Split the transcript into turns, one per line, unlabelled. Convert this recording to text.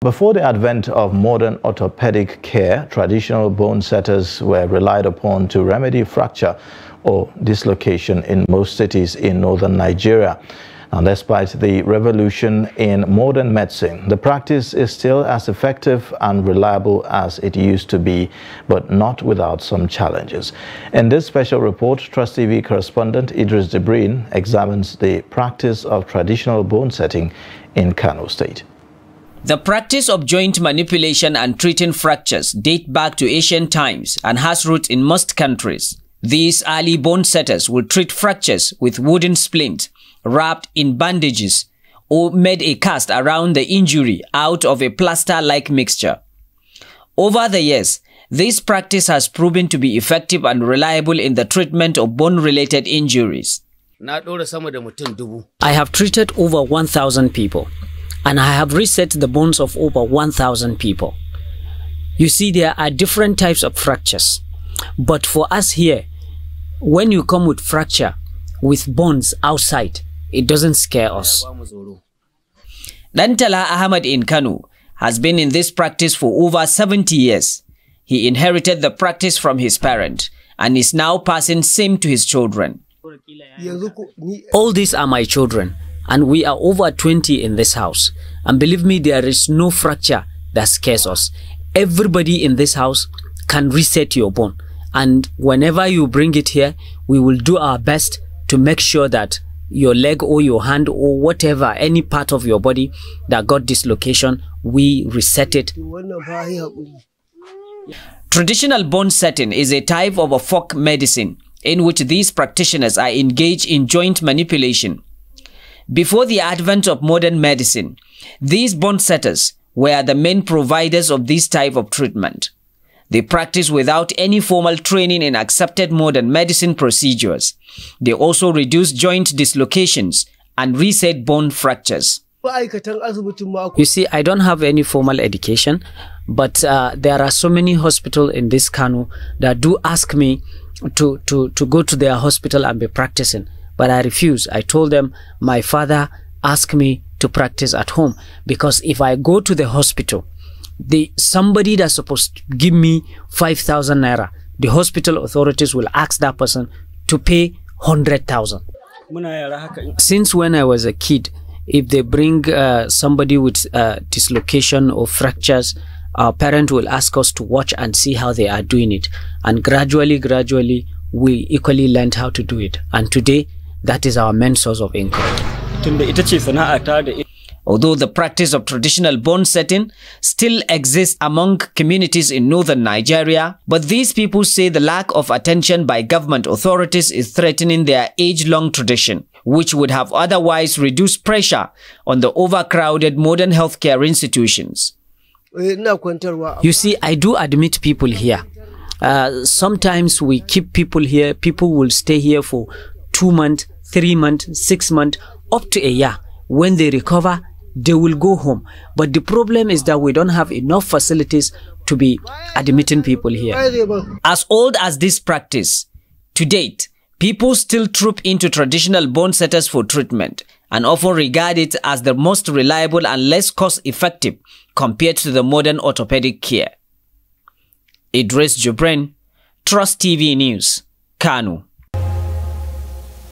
Before the advent of modern orthopedic care, traditional bone setters were relied upon to remedy fracture or dislocation in most cities in northern Nigeria. And despite the revolution in modern medicine, the practice is still as effective and reliable as it used to be, but not without some challenges. In this special report, Trust TV correspondent Idris Jibrin examines the practice of traditional bone setting in Kano State.
The practice of joint manipulation and treating fractures date back to ancient times and has roots in most countries. These early bone setters would treat fractures with wooden splints wrapped in bandages or made a cast around the injury out of a plaster-like mixture. Over the years, this practice has proven to be effective and reliable in the treatment of bone-related injuries.
I have treated over 1,000 people, and I have reset the bones of over 1,000 people. You see, there are different types of fractures, but for us here, when you come with fracture with bones outside, it doesn't scare us.
Dantala Ahmad in Kano has been in this practice for over 70 years. He inherited the practice from his parent and is now passing same to his children.
All these are my children, and we are over 20 in this house. And believe me, there is no fracture that scares us. Everybody in this house can reset your bone. And whenever you bring it here, we will do our best to make sure that your leg or your hand or whatever, any part of your body that got dislocation, we reset it.
Traditional bone setting is a type of a folk medicine in which these practitioners are engaged in joint manipulation. Before the advent of modern medicine, these bone setters were the main providers of this type of treatment. They practice without any formal training in accepted modern medicine procedures. They also reduce joint dislocations and reset bone fractures.
You see, I don't have any formal education, but there are so many hospitals in this Kano that do ask me to go to their hospital and be practicing. But I refuse. I told them my father asked me to practice at home, because if I go to the hospital, somebody that's supposed to give me 5,000 naira, the hospital authorities will ask that person to pay 100,000. Since when I was a kid, if they bring somebody with dislocation or fractures, our parent will ask us to watch and see how they are doing it. And gradually, we equally learned how to do it. And today, that is our main source of income.
Although the practice of traditional bone setting still exists among communities in northern Nigeria, but these people say the lack of attention by government authorities is threatening their age-long tradition, which would have otherwise reduced pressure on the overcrowded modern healthcare institutions.
You see, I do admit people here. Sometimes we keep people here. People will stay here for 2 months, 3 months, 6 months, up to a year. When they recover, they will go home. But the problem is that we don't have enough facilities to be admitting people here.
As old as this practice, to date, people still troop into traditional bone setters for treatment and often regard it as the most reliable and less cost-effective compared to the modern orthopedic care. Idris Jibrin, Trust TV News, Kano.